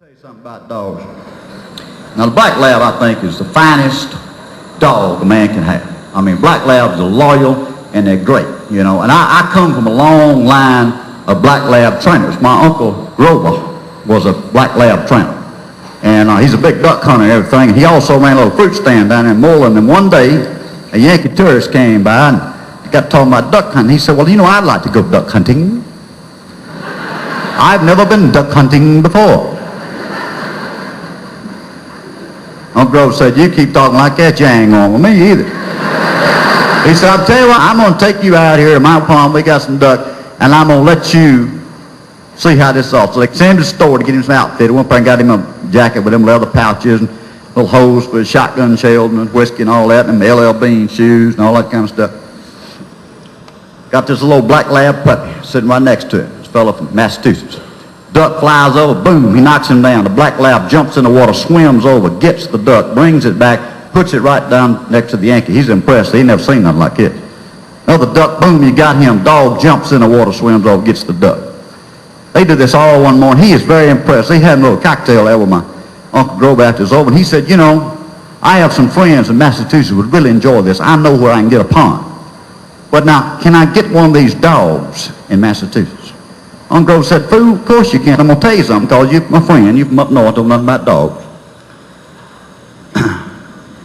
Tell you something about dogs. Now, the black lab, I think, is the finest dog a man can have. I mean, black labs are loyal and they're great, you know. And I come from a long line of black lab trainers. My uncle Grover was a black lab trainer. And he's a big duck hunter and everything. And he also ran a little fruit stand down in Moreland. And one day, a Yankee tourist came by and he got talking about duck hunting. He said, well, you know, I'd like to go duck hunting. I've never been duck hunting before. Uncle Grover said, you keep talking like that, you ain't going with me either. He said, I'll tell you what, I'm going to take you out here to my pond, we got some duck, and I'm going to let you see how this is all. So they sent him to the store to get him some outfit. Went up and got him a jacket with them leather pouches and little holes for his shotgun shells and whiskey and all that, and them LL Bean shoes and all that kind of stuff. Got this little black lab puppy sitting right next to him, this fellow from Massachusetts. Duck flies over, boom, he knocks him down. The black lab jumps in the water, swims over, gets the duck, brings it back, puts it right down next to the Yankee. He's impressed. He never seen nothing like it. Another duck, boom, you got him. Dog jumps in the water, swims over, gets the duck. They did this all one morning. He is very impressed. They had a little cocktail there with my Uncle Grover after it was over, and he said, you know, I have some friends in Massachusetts who would really enjoy this. I know where I can get a pond. But now, can I get one of these dogs in Massachusetts? Uncle Grover said, fool, of course you can. I'm going to tell you something, because you're my friend. You're from up north, don't know nothing about dogs.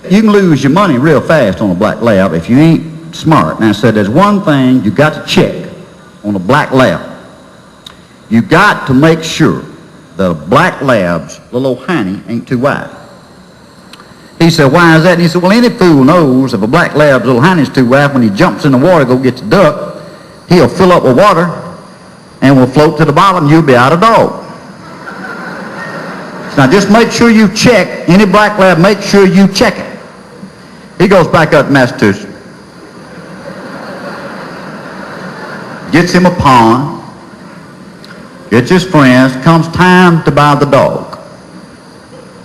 You can lose your money real fast on a black lab if you ain't smart. Now, I said, there's one thing you got to check on a black lab. You got to make sure that a black lab's little old hiney ain't too wide. He said, why is that? And he said, well, any fool knows if a black lab's little hiney's too wide, when he jumps in the water to go get the duck, he'll fill up with water and will float to the bottom, you'll be out of dog. Now just make sure you check, any black lab, make sure you check it. He goes back up to Massachusetts, gets him a pond, gets his friends, comes time to buy the dog.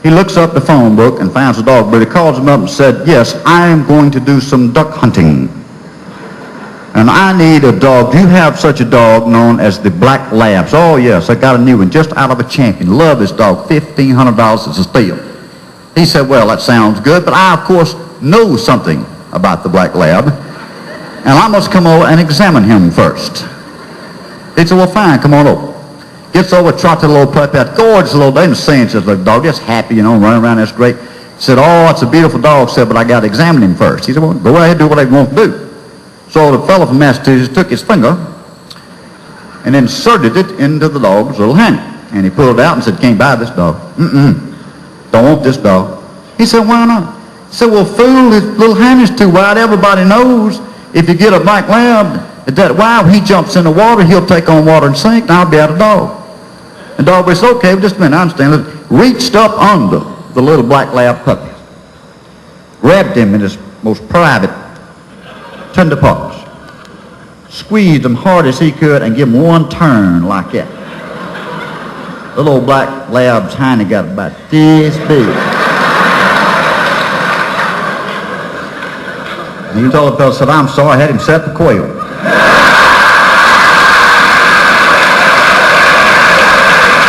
He looks up the phone book and finds the dog, but he calls him up and said, yes, I am going to do some duck hunting. And I need a dog. Do you have such a dog known as the black labs? Oh, yes, I got a new one just out of a champion. Love this dog. $1,500 is a steal. He said, well, that sounds good, but I, of course, know something about the black lab, and I must come over and examine him first. He said, well, fine, come on over. Gets over, trots the little puppy out. Gorgeous little dog. Ain't saying such a dog, just happy, you know, running around, that's great. Said, oh, it's a beautiful dog. Said, but I got to examine him first. He said, well, go ahead, do what I want to do. So the fellow from Massachusetts took his finger and inserted it into the dog's little hand. And he pulled it out and said, can't buy this dog. Don't want this dog. He said, why not? He said, well, fool, his little hand is too wide. Everybody knows if you get a black lab, that wide, he jumps in the water, he'll take on water and sink, and I'll be out of dog. The dog said, okay, well, just a minute, I understand. Reached up under the little black lab puppy, grabbed him in his most private, tender paws, squeezed him hard as he could, and give him one turn like that. The little black lab's hiney got about this big. And he told the fellow, said, I'm sorry, I had him set for quail.